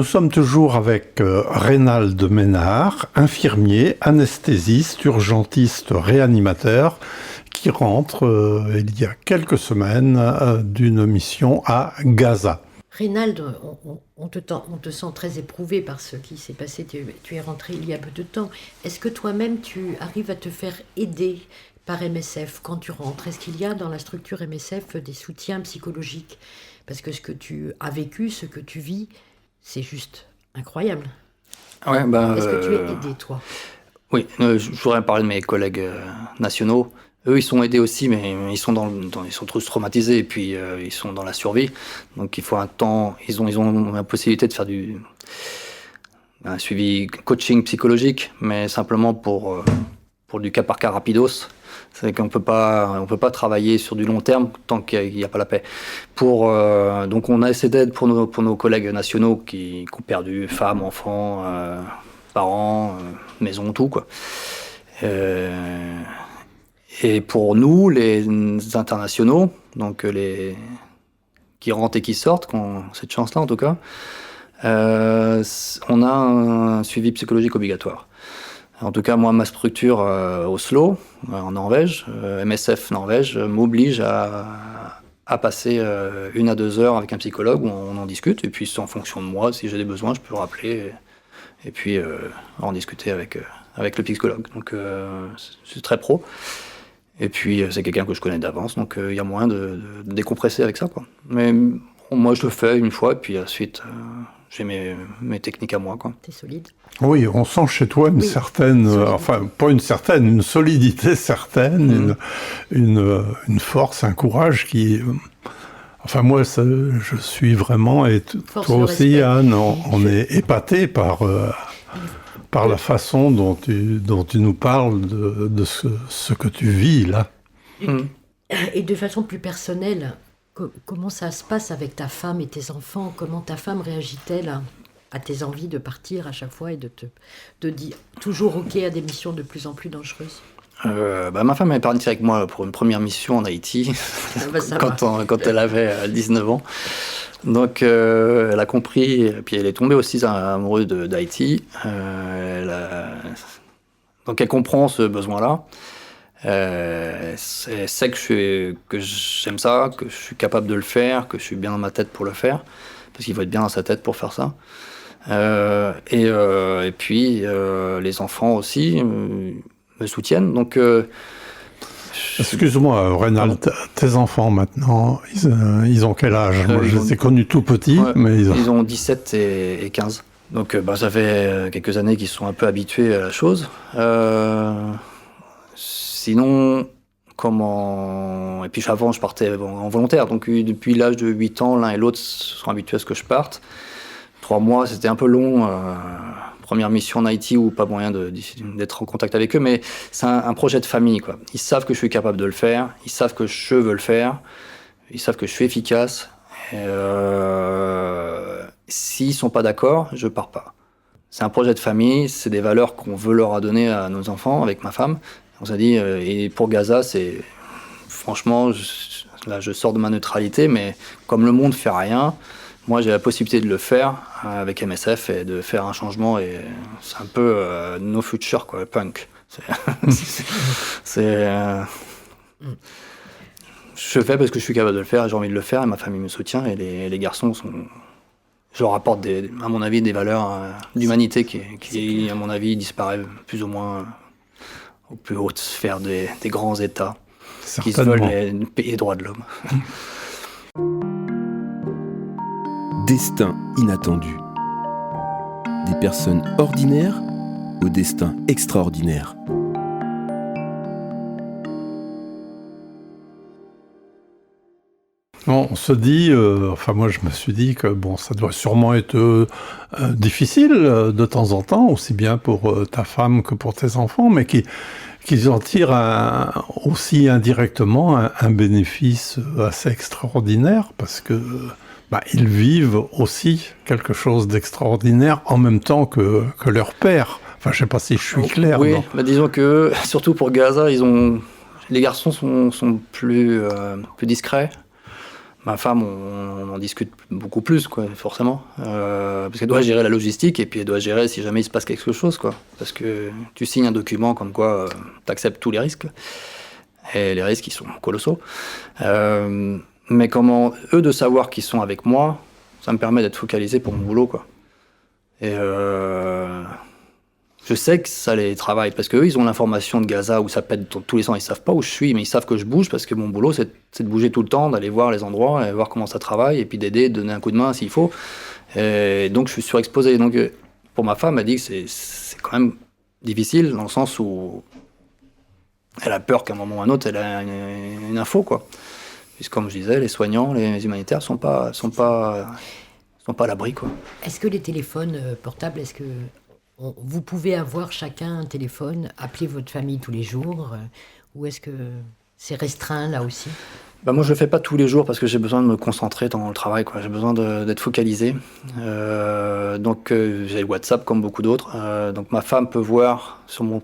Nous sommes toujours avec Reynald Ménard, infirmier, anesthésiste, urgentiste, réanimateur, qui rentre il y a quelques semaines d'une mission à Gaza. Reynald, on te sent très éprouvé par ce qui s'est passé. Tu es rentré il y a peu de temps. Est-ce que toi-même, tu arrives à te faire aider par MSF quand tu rentres? Est-ce qu'il y a dans la structure MSF des soutiens psychologiques? Parce que ce que tu as vécu, ce que tu vis, c'est juste incroyable. Ouais, Est-ce que tu es aidé, toi? Oui, je voudrais parler de mes collègues nationaux. Eux, ils sont aidés aussi, mais ils sont ils sont tous traumatisés et puis ils sont dans la survie. Donc il faut un temps. Ils ont la possibilité de faire un suivi coaching psychologique, mais simplement pour du cas par cas rapidos. C'est qu'on peut pas travailler sur du long terme tant qu'il n'y a pas la paix. Donc on a assez d'aide pour nos collègues nationaux qui ont perdu femmes, enfants, parents, maison, tout quoi. Et pour nous, les internationaux, donc qui rentrent et qui sortent, qui ont cette chance-là en tout cas, on a un suivi psychologique obligatoire. En tout cas, moi, ma structure Oslo, en Norvège, MSF Norvège, m'oblige à passer 1 à 2 heures avec un psychologue où on en discute. Et puis, c'est en fonction de moi. Si j'ai des besoins, je peux le rappeler et puis en discuter avec le psychologue. Donc, c'est très pro. Et puis, c'est quelqu'un que je connais d'avance. Donc, il y a moyen de décompresser avec ça, quoi. Mais moi, je le fais une fois. Et puis, ensuite, j'ai mes techniques à moi, quoi. T'es solide. Oui, on sent chez toi une certaine, une solidité certaine, une force, un courage qui... Enfin, moi, je suis vraiment, et toi aussi, Anne, on est épaté par la façon dont tu nous parles de ce que tu vis, là. Et de façon plus personnelle, comment ça se passe avec ta femme et tes enfants? Comment ta femme réagit-elle à tes envies de partir à chaque fois et de dire toujours OK à des missions de plus en plus dangereuses? Ma femme est partie avec moi pour une première mission en Haïti quand elle avait 19 ans. Donc elle a compris, et puis elle est tombée aussi amoureuse d'Haïti. Donc elle comprend ce besoin-là. Elle sait que j'aime ça, que je suis capable de le faire, que je suis bien dans ma tête pour le faire, parce qu'il faut être bien dans sa tête pour faire ça. Et puis les enfants aussi me soutiennent. Donc excuse-moi, Reynald, tes enfants maintenant, ils ont quel âge? Moi, je les ai connus tout petits, mais ils ont 17 et 15. Donc ça fait quelques années qu'ils sont un peu habitués à la chose. Sinon, et puis avant, je partais en volontaire. Donc depuis l'âge de 8 ans, l'un et l'autre sont habitués à ce que je parte. 3 mois, c'était un peu long. Première mission en Haïti où pas moyen d'être en contact avec eux, mais c'est un projet de famille, quoi. Ils savent que je suis capable de le faire, ils savent que je veux le faire, ils savent que je suis efficace. S'ils sont pas d'accord, je pars pas. C'est un projet de famille, c'est des valeurs qu'on veut leur donner à nos enfants avec ma femme. On s'est dit, et pour Gaza, c'est franchement, là je sors de ma neutralité, mais comme le monde fait rien, moi j'ai la possibilité de le faire avec MSF et de faire un changement, et c'est un peu no future, quoi, punk. Je fais parce que je suis capable de le faire, et j'ai envie de le faire, et ma famille me soutient, et les garçons je leur apporte à mon avis des valeurs d'humanité qui à mon avis disparaissent plus ou moins aux plus hautes sphères des grands États qui se veulent les droits de l'homme. Destin inattendu. Des personnes ordinaires au destin extraordinaire. On se dit, moi je me suis dit que ça doit sûrement être difficile de temps en temps, aussi bien pour ta femme que pour tes enfants, mais qu'ils en tirent aussi indirectement un bénéfice assez extraordinaire, parce que ils vivent aussi quelque chose d'extraordinaire en même temps que leur père. Enfin, je sais pas si je suis clair. Oui, disons que surtout pour Gaza, les garçons sont plus discrets. Ma femme, on en discute beaucoup plus, quoi, forcément. Parce qu'elle doit gérer la logistique et puis elle doit gérer si jamais il se passe quelque chose, quoi. Parce que tu signes un document comme quoi tu acceptes tous les risques. Et les risques, ils sont colossaux. Mais comment eux de savoir qu'ils sont avec moi, ça me permet d'être focalisé pour mon boulot, quoi. Et je sais que ça les travaille parce qu'eux, ils ont l'information de Gaza où ça pète tous les sens. Ils savent pas où je suis, mais ils savent que je bouge parce que mon boulot, c'est de bouger tout le temps, d'aller voir les endroits, et voir comment ça travaille, et puis d'aider, de donner un coup de main s'il faut. Et donc, je suis surexposé. Donc, pour ma femme, elle dit que c'est quand même difficile dans le sens où elle a peur qu'à un moment ou à un autre, elle a une info, quoi. Puisque, comme je disais, les soignants, les humanitaires sont pas à l'abri, quoi. Est-ce que les téléphones portables, vous pouvez avoir chacun un téléphone, appeler votre famille tous les jours, ou est-ce que c'est restreint là aussi? Moi, je le fais pas tous les jours parce que j'ai besoin de me concentrer dans le travail, quoi. J'ai besoin d'être focalisé. Donc, j'ai le WhatsApp comme beaucoup d'autres. Donc, ma femme peut voir sur mon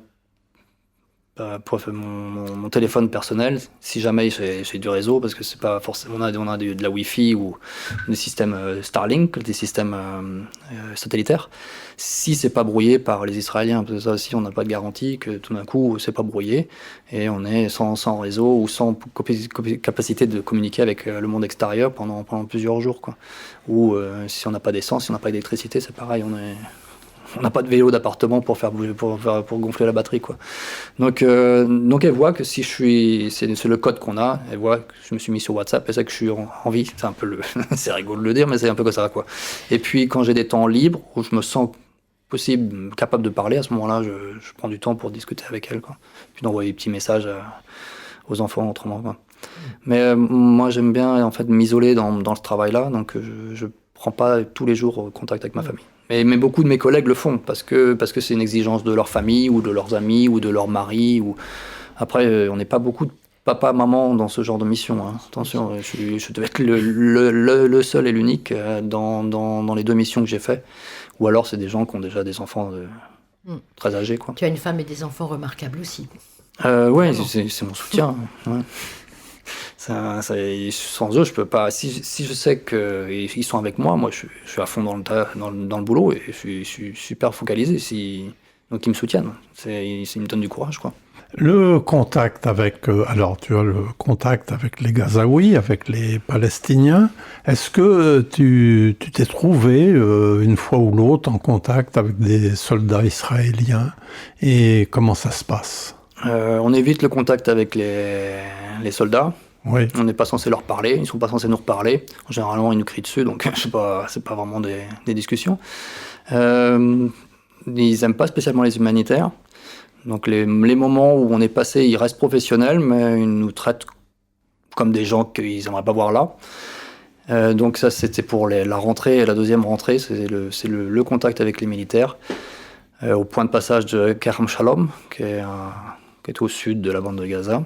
téléphone personnel si jamais j'ai du réseau, parce que c'est pas forcément, on a de la Wi-Fi ou des systèmes Starlink, des systèmes satellitaires, si c'est pas brouillé par les Israéliens, parce que ça aussi on n'a pas de garantie que tout d'un coup c'est pas brouillé et on est sans réseau ou sans capacité de communiquer avec le monde extérieur pendant plusieurs jours, quoi. Ou si on n'a pas d'essence, si on n'a pas d'électricité, c'est pareil, on n'a pas de vélo d'appartement pour gonfler la batterie, quoi. Donc elle voit que si c'est le code qu'on a, elle voit que je me suis mis sur WhatsApp, et c'est que je suis en vie. C'est un peu c'est rigolo de le dire, mais c'est un peu comme ça, quoi. Et puis quand j'ai des temps libres où je me sens capable de parler, à ce moment-là, je prends du temps pour discuter avec elle, quoi. Puis d'envoyer des petits messages aux enfants autrement, quoi. Mais moi j'aime bien en fait m'isoler dans ce travail-là, donc je prends pas tous les jours contact avec ma famille. Mais beaucoup de mes collègues le font parce que c'est une exigence de leur famille ou de leurs amis ou de leur mari. Après, on n'est pas beaucoup de papa, maman dans ce genre de mission, hein. Attention, je devais être le seul et l'unique dans les 2 missions que j'ai fait. Ou alors, c'est des gens qui ont déjà des enfants très âgés, quoi. Tu as une femme et des enfants remarquables aussi. Ouais, c'est mon soutien. Ouais. Sans eux, je peux pas. Si je sais qu'ils sont avec moi, je suis à fond dans le boulot et je suis super focalisé. Donc ils me soutiennent. Ils me donnent du courage, quoi. Le contact avec, alors tu as le contact avec les Gazaouis, avec les Palestiniens. Est-ce que tu t'es trouvé une fois ou l'autre en contact avec des soldats israéliens et comment ça se passe? On évite le contact avec les soldats. Oui. On n'est pas censé leur parler, ils ne sont pas censés nous reparler. Généralement, ils nous crient dessus, donc c'est pas vraiment des discussions. Ils n'aiment pas spécialement les humanitaires. Donc les moments où on est passé, ils restent professionnels, mais ils nous traitent comme des gens qu'ils n'aimeraient pas voir là. Donc ça, c'était pour la rentrée. Et la deuxième rentrée, c'est le contact avec les militaires, au point de passage de Kerem Shalom, qui est au sud de la bande de Gaza.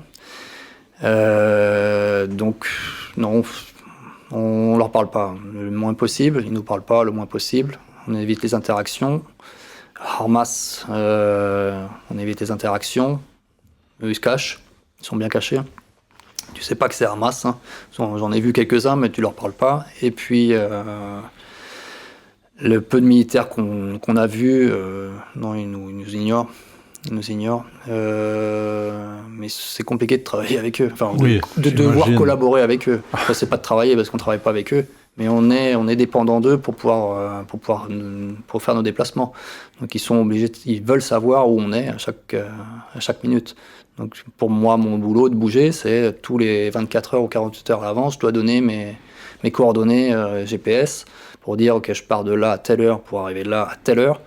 Donc non, on leur parle pas le moins possible, ils nous parlent pas le moins possible, on évite les interactions. Hamas, on évite les interactions, eux ils se cachent, ils sont bien cachés. Tu sais pas que c'est Hamas, hein. J'en ai vu quelques-uns, mais tu leur parles pas. Et puis le peu de militaires qu'on a vus, non, ils nous ignorent. Mais c'est compliqué de travailler avec eux, enfin, oui, de devoir collaborer avec eux. Enfin, c'est pas de travailler parce qu'on travaille pas avec eux, mais on est dépendant d'eux pour faire nos déplacements. Donc ils sont obligés, ils veulent savoir où on est à chaque minute. Donc pour moi, mon boulot de bouger, c'est tous les 24 heures ou 48 heures à l'avance, je dois donner mes coordonnées GPS pour dire ok, je pars de là à telle heure pour arriver là à telle heure.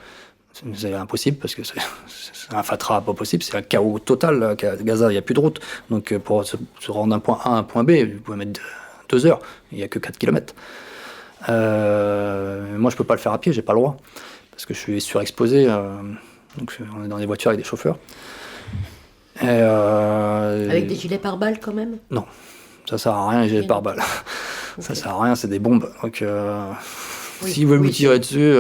C'est impossible parce que c'est un fatras pas possible, c'est un chaos total. À Gaza, il n'y a plus de route. Donc pour se rendre d'un point A à un point B, vous pouvez mettre 2 heures, il n'y a que 4 km. Moi, je ne peux pas le faire à pied, j'ai pas le droit. Parce que je suis surexposé. Donc on est dans des voitures avec des chauffeurs. Avec des gilets pare-balles quand même? Non, ça sert à rien les gilets pare-balles. Okay. Ça sert à rien, c'est des bombes. Donc s'ils veulent me tirer dessus,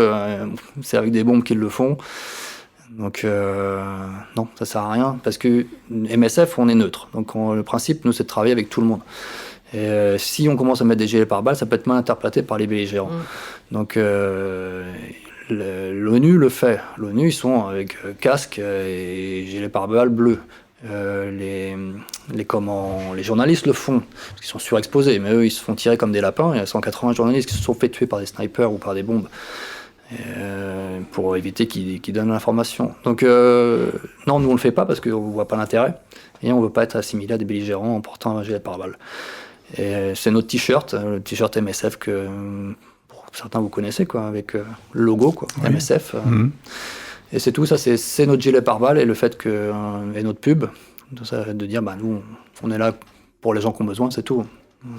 c'est avec des bombes qu'ils le font. Donc non, ça sert à rien. Parce que MSF, on est neutre. Donc le principe, nous, c'est de travailler avec tout le monde. Et si on commence à mettre des gilets pare-balles, ça peut être mal interprété par les belligérants. Donc l'ONU le fait. L'ONU, ils sont avec casque et gilets pare-balles bleus. Les journalistes le font, parce qu'ils sont surexposés, mais eux, ils se font tirer comme des lapins. Il y a 180 journalistes qui se sont fait tuer par des snipers ou par des bombes. Pour éviter qu'ils donnent l'information. Donc non, nous on le fait pas parce qu'on voit pas l'intérêt et on veut pas être assimilé à des belligérants en portant un gilet pare-balles. Et c'est notre t-shirt, le t-shirt MSF que pour certains vous connaissez quoi, avec le logo quoi, oui. MSF. Et c'est tout, ça c'est notre gilet pare-balles et le fait que et notre pub, de dire nous on est là pour les gens qui ont besoin, c'est tout.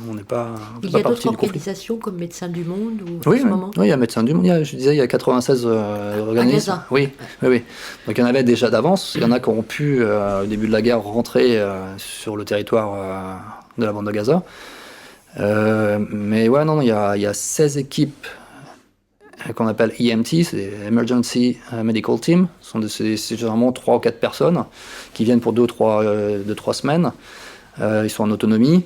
On n'est pas. Il y a d'autres organisations comme Médecins du Monde ou oui, en ce moment. Oui, il y a Médecins du Monde. Il y a 96 organismes. Oui. Donc il y en avait déjà d'avance. Il y en a qui ont pu, au début de la guerre, rentrer sur le territoire de la bande de Gaza. Mais ouais, non, il y a 16 équipes qu'on appelle EMT, c'est Emergency Medical Team. C'est généralement 3 ou 4 personnes qui viennent pour 2 ou 3 semaines. Ils sont en autonomie.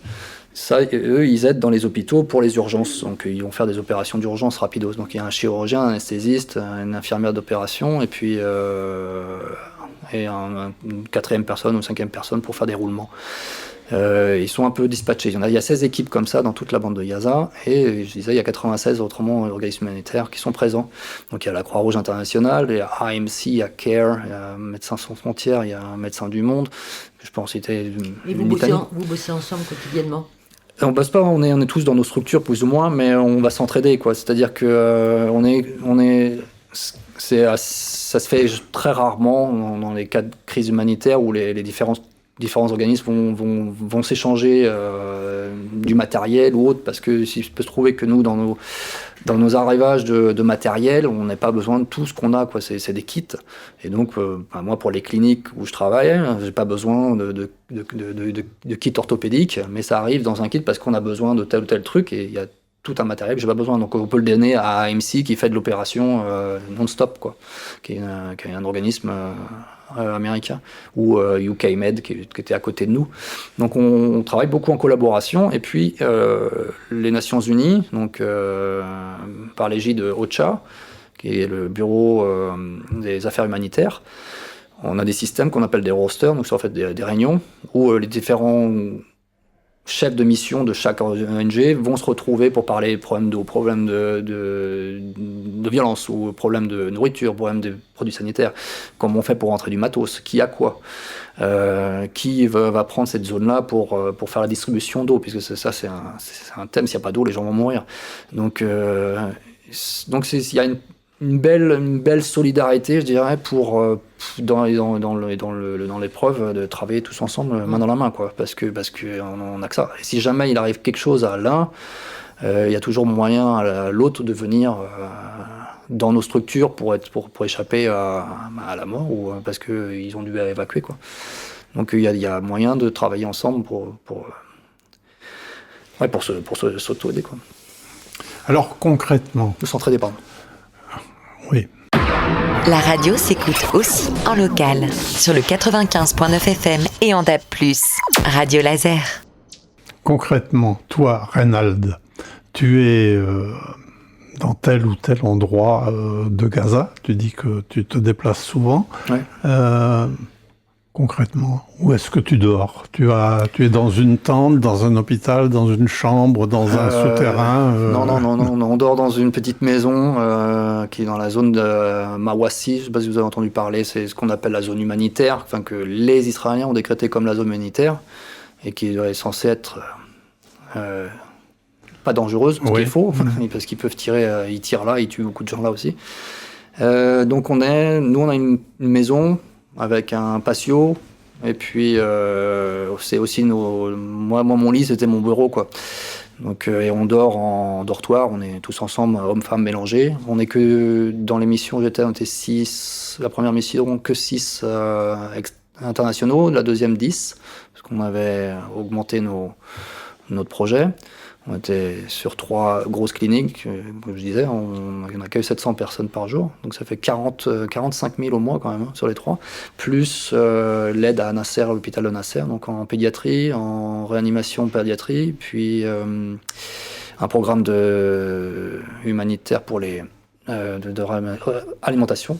Ça, eux, ils aident dans les hôpitaux pour les urgences. Donc, ils vont faire des opérations d'urgence rapidos. Donc, il y a un chirurgien, un anesthésiste, une infirmière d'opération, et puis une 4e personne ou 5e personne pour faire des roulements. Ils sont un peu dispatchés. Il y a 16 équipes comme ça dans toute la bande de Gaza. Et je disais, il y a 96 autrement organismes humanitaires qui sont présents. Donc, il y a la Croix-Rouge internationale, il y a AMC, il y a CARE, il y a Médecins sans frontières, il y a Médecins du Monde. Je peux en citer Et vous bossez ensemble quotidiennement? On bosse pas, on est tous dans nos structures plus ou moins, mais on va s'entraider quoi. C'est-à-dire que ça se fait très rarement dans les cas de crise humanitaire où les différents organismes vont s'échanger du matériel ou autre, parce que s'il peut se trouver que nous dans nos arrivages de matériel, on n'a pas besoin de tout ce qu'on a quoi. C'est des kits. Et donc moi pour les cliniques où je travaille, j'ai pas besoin de kit orthopédique, mais ça arrive dans un kit parce qu'on a besoin de tel ou tel truc et il y a tout un matériel que j'ai pas besoin. Donc on peut le donner à AMC qui fait de l'opération non-stop quoi, qui est un organisme américain, ou UKMed qui était à côté de nous. Donc on travaille beaucoup en collaboration. Et puis les Nations Unies, donc par l'égide de OCHA, qui est le bureau des affaires humanitaires, on a des systèmes qu'on appelle des rosters, donc c'est en fait des réunions où les différents chefs de mission de chaque ONG vont se retrouver pour parler problèmes d'eau, problèmes de violence, ou problèmes de nourriture, problèmes de produits sanitaires, comment on fait pour rentrer du matos, qui a quoi, qui va prendre cette zone-là pour faire la distribution d'eau, puisque ça c'est un thème, s'il n'y a pas d'eau, les gens vont mourir. Donc il y a une belle solidarité, je dirais, pour dans l'épreuve de travailler tous ensemble main dans la main quoi, parce que on a que ça. Et si jamais il arrive quelque chose à l'un, il y a toujours moyen à l'autre de venir dans nos structures pour échapper à la mort, ou parce que ils ont dû évacuer quoi. Donc il y a moyen de travailler ensemble pour s'auto-aider quoi. Alors concrètement, de s'entraider pardon. Oui. La radio s'écoute aussi en local sur le 95.9 FM et en DAB+. Radio Laser. Concrètement, toi, Reynald, tu es dans tel ou tel endroit de Gaza. Tu dis que tu te déplaces souvent. Ouais. Concrètement, où est-ce que tu dors ? Tu es dans une tente, dans un hôpital, dans une chambre, dans un souterrain Non, on dort dans une petite maison qui est dans la zone de Mawassi. Je ne sais pas si vous avez entendu parler, c'est ce qu'on appelle la zone humanitaire, enfin que les Israéliens ont décrété comme la zone humanitaire, et qui est censée être pas dangereuse, ce qu'il faut, parce qu'ils peuvent tirer, ils tirent là, ils tuent beaucoup de gens là aussi. Donc nous on a une maison avec un patio, et puis c'est aussi moi mon lit c'était mon bureau quoi. Donc et on dort en dortoir, on est tous ensemble, hommes-femmes mélangés. On est que dans les missions, on était 6, la première mission que 6 internationaux, la deuxième 10, parce qu'on avait augmenté notre projet. On était sur 3 grosses cliniques, comme je disais, on accueille 700 personnes par jour, donc ça fait 45 000 au mois quand même, sur les 3, plus l'aide à Nasser, l'hôpital de Nasser, donc en pédiatrie, en réanimation pédiatrie, puis un programme humanitaire pour alimentation,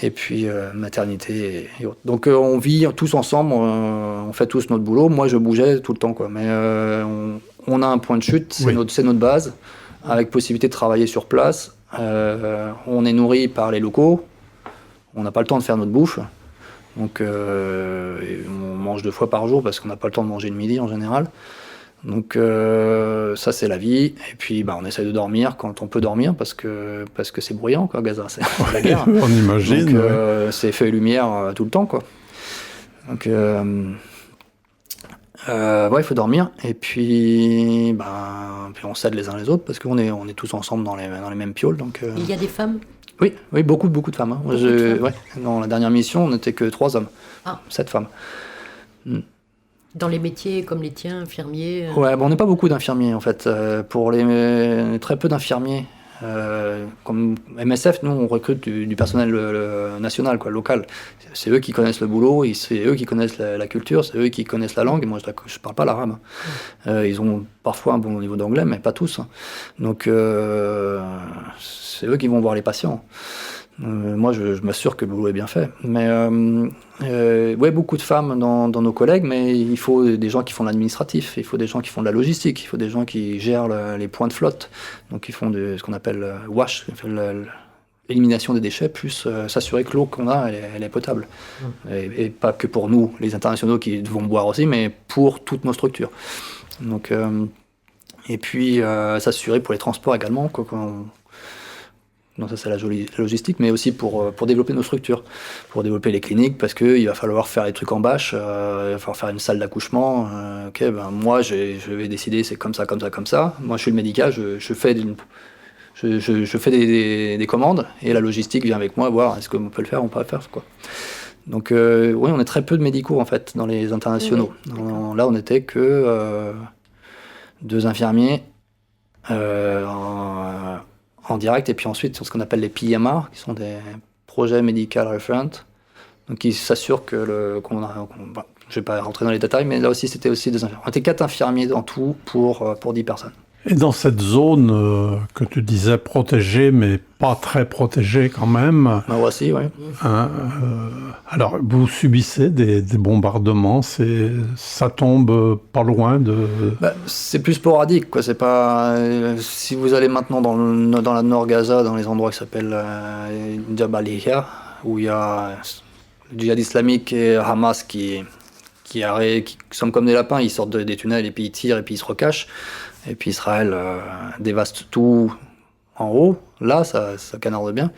et puis maternité et autres. Donc on vit tous ensemble, on fait tous notre boulot. Moi je bougeais tout le temps, quoi, mais on a un point de chute, c'est notre base, avec possibilité de travailler sur place. On est nourri par les locaux, on n'a pas le temps de faire notre bouffe, donc on mange 2 fois par jour parce qu'on n'a pas le temps de manger le midi en général. Donc ça c'est la vie, et puis on essaie de dormir quand on peut dormir parce que c'est bruyant, quoi, Gaza, c'est la guerre. On imagine. Donc c'est feu et lumière tout le temps, quoi. Donc il faut dormir, et puis on s'aide les uns les autres parce qu'on est tous ensemble dans les mêmes pioles. Donc il y a des femmes? Oui, beaucoup de femmes. Hein. Ouais, dans la dernière mission, on n'était que 3 hommes, 7 femmes. Dans les métiers comme les tiens, infirmiers Ouais, on n'est pas beaucoup d'infirmiers en fait. Très peu d'infirmiers. Comme MSF, nous on recrute du personnel national, quoi, local. C'est eux qui connaissent le boulot, c'est eux qui connaissent la culture, c'est eux qui connaissent la langue. Et moi je parle pas l'arabe. Ils ont parfois un bon niveau d'anglais, mais pas tous. Donc c'est eux qui vont voir les patients. Moi, je m'assure que le boulot est bien fait. Mais beaucoup de femmes dans nos collègues, mais il faut des gens qui font l'administratif, il faut des gens qui font de la logistique, il faut des gens qui gèrent les points de flotte. Donc, ils font ce qu'on appelle wash, l'élimination des déchets, plus s'assurer que l'eau qu'on a, elle est potable. Et pas que pour nous, les internationaux qui devons boire aussi, mais pour toutes nos structures. Donc, et puis, s'assurer pour les transports également, donc ça c'est la logistique, mais aussi pour développer nos structures, pour développer les cliniques, parce qu'il va falloir faire des trucs en bâche, il va falloir faire une salle d'accouchement. Moi je vais décider, c'est comme ça. Moi je suis le médical, je fais des commandes, et la logistique vient avec moi voir est-ce qu'on peut le faire ou on peut le faire, quoi. Donc on est très peu de médicaux en fait dans les internationaux. Là on n'était que 2 infirmiers en direct, et puis ensuite sur ce qu'on appelle les PMR, qui sont des projets medical referent, donc qui s'assurent que je vais pas rentrer dans les détails, mais là aussi c'était aussi des infirmiers. On était 4 infirmiers en tout pour 10 personnes. Et dans cette zone que tu disais protégée, mais pas très protégée quand même. Aussi, oui. Alors, vous subissez des bombardements, ça tombe pas loin de... c'est plus sporadique, quoi. C'est pas... si vous allez maintenant dans la Nord Gaza, dans les endroits qui s'appellent Jabalia, où il y a le djihad islamique et Hamas qui sont comme des lapins, ils sortent des tunnels et puis ils tirent et puis ils se recachent. Et puis Israël dévaste tout en haut. Là, ça canarde bien.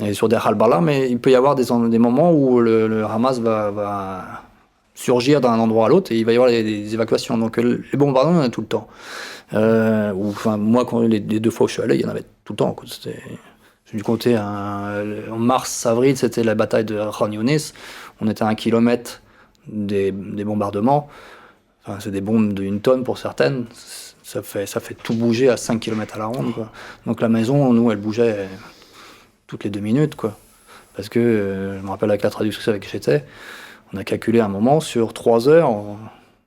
Et sur des Halbala, mais il peut y avoir des moments où le Hamas va surgir d'un endroit à l'autre et il va y avoir des évacuations. Donc les bombardements, il y en a tout le temps. Moi, les 2 fois où je suis allé, il y en avait tout le temps. J'ai dû compter en mars-avril, c'était la bataille de Khan Younis. On était à 1 kilomètre des bombardements. Enfin, c'est des bombes d'1 tonne pour certaines. Ça fait tout bouger à 5 km à la ronde, quoi. Donc la maison, nous, elle bougeait toutes les 2 minutes, quoi. Parce que, je me rappelle avec la traduction avec qui j'étais, on a calculé un moment, sur 3 heures,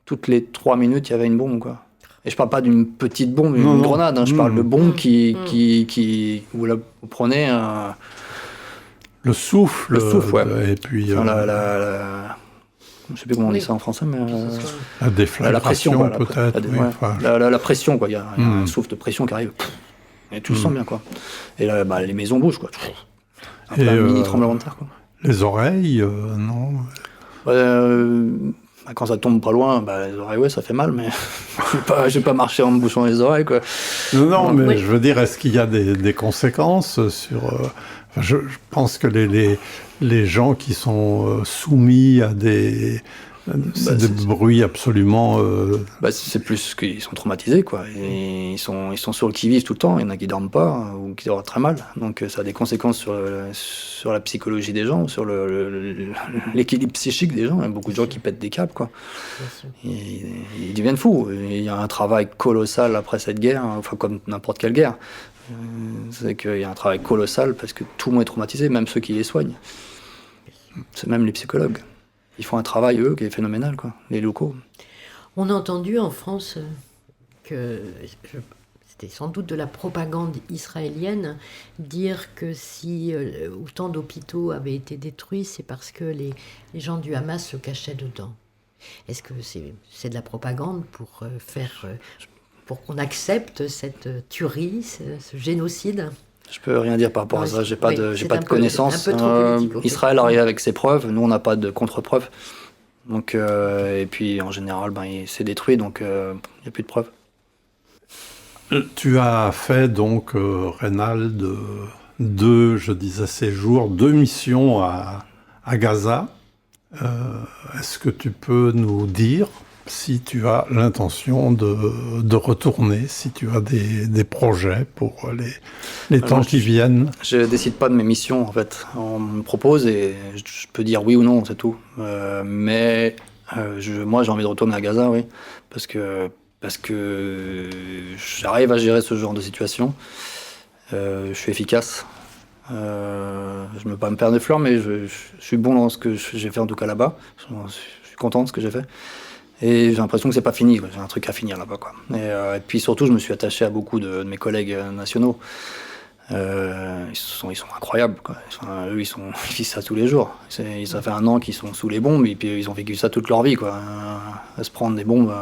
toutes les 3 minutes, il y avait une bombe, quoi. Et je parle pas d'une petite bombe, une grenade, hein, je parle de bombe où vous prenez le souffle, ouais. Et puis... je ne sais plus comment on dit ça en français, mais... la déflagration, la pression, peut-être. La pression, quoi. Il y a un souffle de pression qui arrive. Et tu le sens bien, quoi. Et là, les maisons bougent, quoi. Un mini tremblement de terre, quoi. Les oreilles, non quand ça tombe pas loin, les oreilles, ouais, ça fait mal, mais je vais pas marcher en me bouchant les oreilles, quoi. Non, mais je veux dire, est-ce qu'il y a des conséquences sur... je pense que les gens qui sont soumis à des C'est des bruits absolument... c'est plus qu'ils sont traumatisés, quoi. Et ils sont sur le qui-vive tout le temps. Il y en a qui dorment pas ou qui dorment très mal. Donc ça a des conséquences sur la psychologie des gens, sur l'équilibre psychique des gens. Il y a beaucoup de gens qui pètent des câbles, quoi. Ils deviennent fous. Il y a un travail colossal après cette guerre, enfin comme n'importe quelle guerre. C'est qu'il y a un travail colossal parce que tout le monde est traumatisé, même ceux qui les soignent. C'est même les psychologues. Ils font un travail, eux, qui est phénoménal, quoi, les locaux. On a entendu en France que c'était sans doute de la propagande israélienne dire que si autant d'hôpitaux avaient été détruits, c'est parce que les gens du Hamas se cachaient dedans. Est-ce que c'est de la propagande pour pour qu'on accepte cette tuerie, ce génocide? Je peux rien dire par rapport à ça, j'ai pas de connaissances. Okay. Israël arrive avec ses preuves, nous on n'a pas de contre-preuves. Donc, et puis en général, il s'est détruit, donc il n'y a plus de preuves. Tu as fait donc, Reynald, deux séjours, 2 missions à Gaza. Est-ce que tu peux nous dire si tu as l'intention de retourner, si tu as des projets pour les temps qui viennent? Je décide pas de mes missions, en fait. On me propose et je peux dire oui ou non, c'est tout. Mais moi, j'ai envie de retourner à Gaza, oui, parce que j'arrive à gérer ce genre de situation. Je suis efficace. Je ne veux pas me perdre des fleurs, mais je suis bon dans ce que j'ai fait, en tout cas là-bas. Je suis content de ce que j'ai fait. Et j'ai l'impression que c'est pas fini, quoi. J'ai un truc à finir là-bas, quoi. Et puis surtout, je me suis attaché à beaucoup de mes collègues nationaux. Ils sont incroyables, quoi. Eux, ils vivent ça tous les jours. Ça fait 1 an qu'ils sont sous les bombes, et puis ils ont vécu ça toute leur vie, quoi. À se prendre des bombes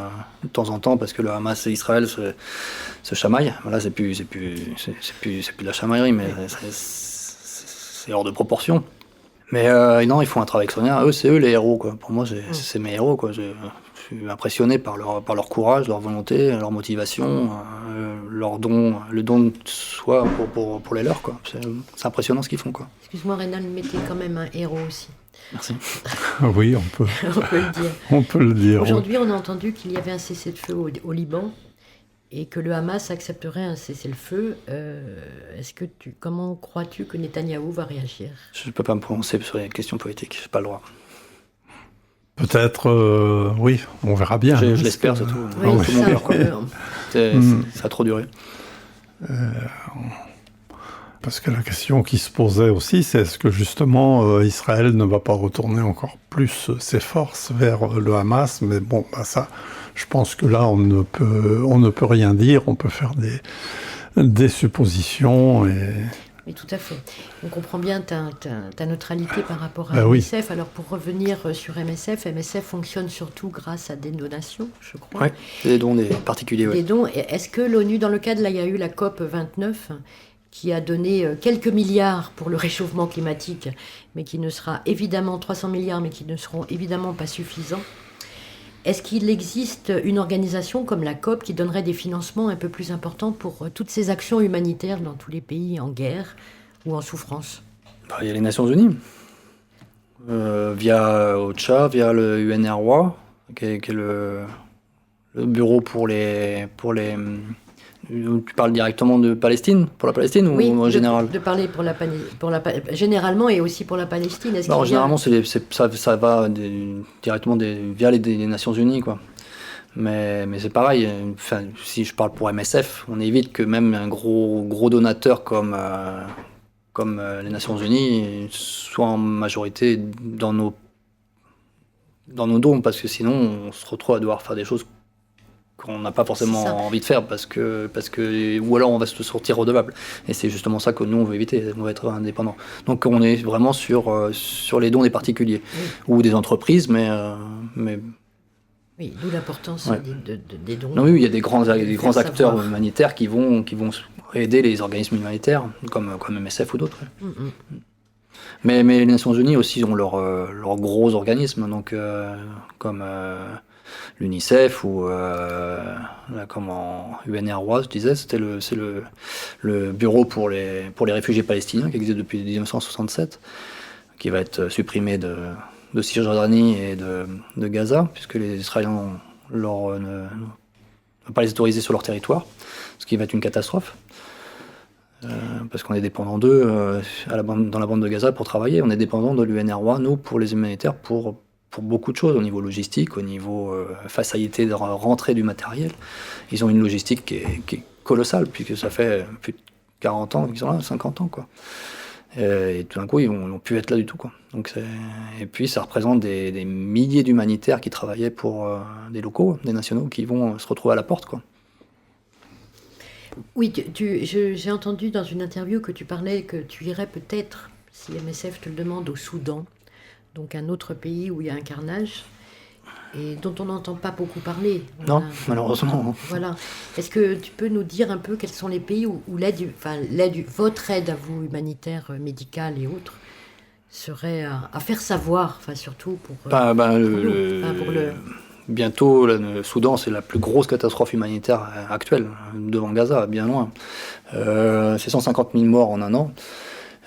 de temps en temps parce que le Hamas et Israël se chamaillent. Là, c'est plus de la chamaillerie, mais c'est hors de proportion. Mais non, ils font un travail extraordinaire. C'est eux les héros, quoi. Pour moi, c'est mes héros, quoi. Je suis impressionné par leur courage, leur volonté, leur motivation, leur don, le don de soi pour les leurs, quoi. C'est impressionnant ce qu'ils font, quoi. Excuse-moi, Reynald, mais t'es quand même un héros aussi. Merci. Oui, on peut le dire. On peut le dire. Aujourd'hui, on a entendu qu'il y avait un cessez-le-feu au Liban et que le Hamas accepterait un cessez-le-feu. Comment crois-tu que Netanyahou va réagir? Je ne peux pas me prononcer sur les questions politiques, je n'ai pas le droit. Peut-être, oui, on verra bien. Je l'espère, c'est tout. Oui, tout mon cœur, quoi. Ça a trop duré. Parce que la question qui se posait aussi, c'est est-ce que justement Israël ne va pas retourner encore plus ses forces vers le Hamas? Mais bon, ça, je pense que là, on ne peut rien dire. On peut faire des suppositions. Oui, tout à fait. On comprend bien ta neutralité par rapport à MSF. Oui. Alors, pour revenir sur MSF fonctionne surtout grâce à des donations, je crois. Oui, des dons des particuliers. Des dons. Est-ce que l'ONU, dans le cadre, là, il y a eu la COP 29, qui a donné quelques milliards pour le réchauffement climatique, mais qui ne sera évidemment 300 milliards, mais qui ne seront évidemment pas suffisants. Est-ce qu'il existe une organisation comme la COP qui donnerait des financements un peu plus importants pour toutes ces actions humanitaires dans tous les pays en guerre ou en souffrance? Il y a les Nations Unies, via OCHA, via le UNRWA, qui est le bureau pour les tu parles directement de Palestine, pour la Palestine, oui, ou en général? De parler généralement et aussi pour la Palestine. Généralement, ça va directement via les Nations Unies, quoi. Mais c'est pareil. Enfin, si je parle pour MSF, on évite que même un gros donateur comme les Nations Unies soit en majorité dans nos dons, parce que sinon, on se retrouve à devoir faire des choses qu'on n'a pas forcément envie de faire parce que ou alors on va se sortir redevable, et c'est justement ça que nous on veut éviter, on veut être indépendant. Donc on est vraiment sur les dons des particuliers, ou des entreprises, mais oui, d'où l'importance des dons. Non, oui, il y a des grands acteurs humanitaires qui vont aider les organismes humanitaires comme MSF ou d'autres. Mais les Nations Unies aussi ont leurs gros organismes, donc comme l'UNICEF ou comme en UNRWA, je disais, c'est le bureau pour les réfugiés palestiniens qui existe depuis 1967, qui va être supprimé de Cisjordanie et de Gaza, puisque les Israéliens ne vont pas les autoriser sur leur territoire, ce qui va être une catastrophe. Parce qu'on est dépendant d'eux dans la bande de Gaza pour travailler. On est dépendant de l'UNRWA, nous, pour les humanitaires, pour beaucoup de choses, au niveau logistique, au niveau facilité de rentrée du matériel. Ils ont une logistique qui est colossale, puisque ça fait plus de 40 ans qu'ils sont là, 50 ans, quoi. Et tout d'un coup, ils n'ont pu être là du tout, quoi. Et puis, ça représente des milliers d'humanitaires qui travaillaient pour des locaux, des nationaux, qui vont se retrouver à la porte, quoi. Oui, j'ai entendu dans une interview que tu parlais que tu irais peut-être, si MSF te le demande, au Soudan, donc un autre pays où il y a un carnage, et dont on n'entend pas beaucoup parler. Malheureusement. Voilà. Est-ce que tu peux nous dire un peu quels sont les pays où votre aide à vous, humanitaire, médicale et autres, serait à faire savoir, surtout pour... Bientôt, le Soudan, c'est la plus grosse catastrophe humanitaire actuelle, devant Gaza, bien loin. C'est 150 000 morts en un an.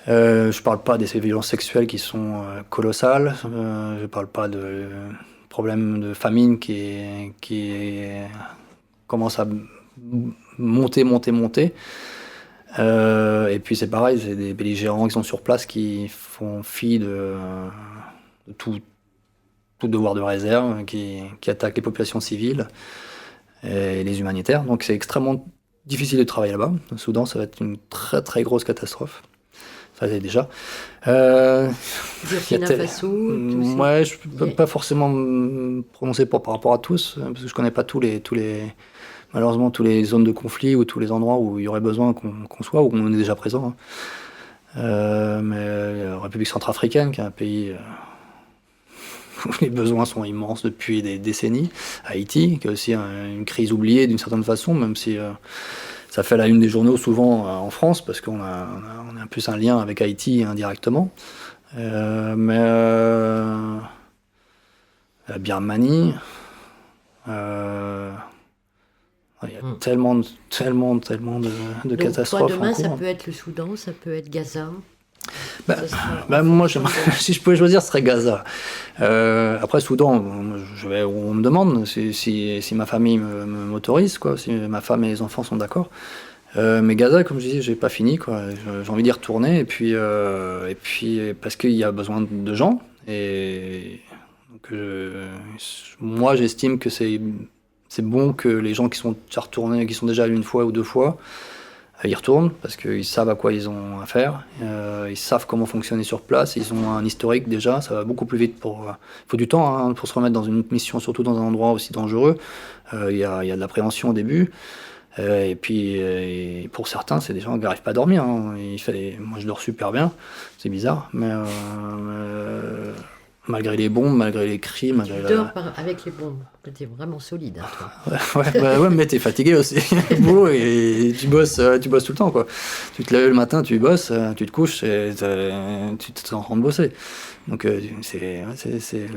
Je ne parle pas des violences sexuelles qui sont colossales. Je ne parle pas de problèmes de famine qui commence à monter. Et puis c'est pareil, c'est des belligérants qui sont sur place qui font fi de tout devoir de réserve, qui attaquent les populations civiles et les humanitaires. Donc c'est extrêmement difficile de travailler là-bas. Au Soudan, ça va être une très très grosse catastrophe. Ça c'est déjà. Burkina Faso. Ouais, je ne peux pas forcément me prononcer par rapport à tous, parce que je ne connais pas malheureusement tous les zones de conflit ou tous les endroits où il y aurait besoin qu'on soit, où on est déjà présent. Mais la République centrafricaine, qui est un pays où les besoins sont immenses depuis des décennies. Haïti, qui est aussi une crise oubliée d'une certaine façon, même si ça fait la une des journaux souvent en France, parce qu'on a un peu un lien avec Haïti indirectement. Mais la Birmanie, il y a tellement de catastrophes. Toi, demain, ça peut être le Soudan, ça peut être Gaza. Moi, si je pouvais choisir, ce serait Gaza. Après, Soudan, on me demande si ma famille m'autorise, quoi, si ma femme et les enfants sont d'accord. Mais Gaza, comme je disais, j'ai pas fini, quoi. J'ai envie d'y retourner, et puis parce qu'il y a besoin de gens. Et donc, moi, j'estime que c'est bon que les gens qui sont déjà retournés, qui sont déjà allés une fois ou deux fois, ils retournent parce qu'ils savent à quoi ils ont affaire, ils savent comment fonctionner sur place, ils ont un historique déjà, ça va beaucoup plus vite. Il faut du temps pour se remettre dans une mission, surtout dans un endroit aussi dangereux. Il y a de la prévention au début, et puis pour certains, c'est des gens qui n'arrivent pas à dormir. Moi, je dors super bien, c'est bizarre, mais malgré les bombes, malgré les cris, malgré... Tu dors avec les bombes. T'es vraiment solide, toi. Ouais, mais t'es fatigué aussi. Le boulot, et tu bosses tout le temps, quoi. Tu te lèves le matin, tu bosses, tu te couches, et tu te sens en train de bosser. Donc c'est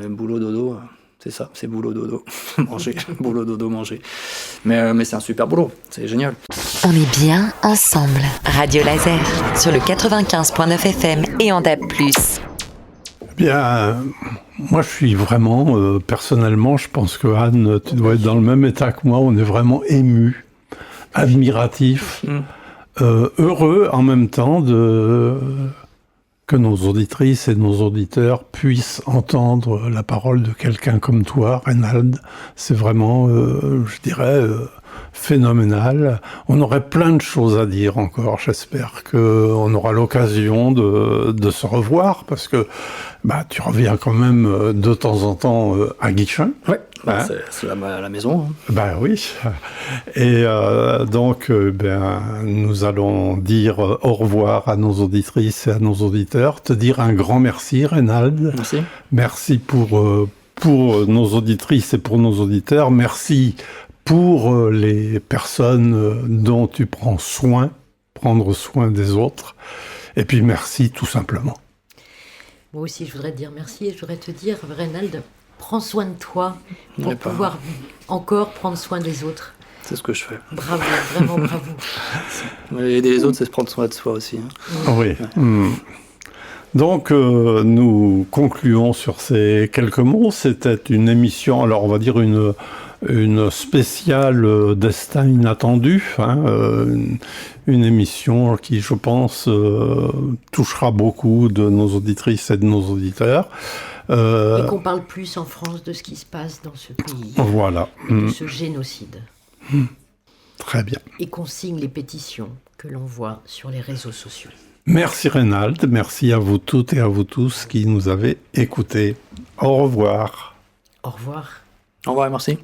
le boulot dodo. C'est ça, c'est boulot dodo. Manger, boulot dodo, manger. Mais c'est un super boulot, c'est génial. On est bien ensemble. Radio Laser, sur le 95.9 FM et en DAB+. Bien, moi je suis vraiment, personnellement, je pense que Anne, tu dois être dans le même état que moi, on est vraiment ému, admiratif, heureux en même temps que nos auditrices et nos auditeurs puissent entendre la parole de quelqu'un comme toi, Reynald. C'est vraiment, je dirais, phénoménal. On aurait plein de choses à dire encore. J'espère qu'on aura l'occasion de se revoir, parce que tu reviens quand même de temps en temps à Guichen. Oui, c'est la maison. Oui. Et donc, nous allons dire au revoir à nos auditrices et à nos auditeurs. Te dire un grand merci, Reynald. Merci. Merci pour nos auditrices et pour nos auditeurs. Merci pour les personnes dont tu prends soin, prendre soin des autres. Et puis merci tout simplement. Moi aussi, je voudrais te dire merci, et je voudrais te dire, Reynald, prends soin de toi pour pouvoir encore prendre soin des autres. C'est ce que je fais. Bravo, vraiment bravo. Aider les autres, c'est se prendre soin de soi aussi. Oui. Donc, nous concluons sur ces quelques mots. C'était une émission, alors on va dire une spéciale Destin inattendu, une émission qui, je pense, touchera beaucoup de nos auditrices et de nos auditeurs. Et qu'on parle plus en France de ce qui se passe dans ce pays, Voilà. de ce génocide. Très bien. Et qu'on signe les pétitions que l'on voit sur les réseaux sociaux. Merci Reynald, merci à vous toutes et à vous tous qui nous avez écoutés. Au revoir. Au revoir. Au revoir, merci.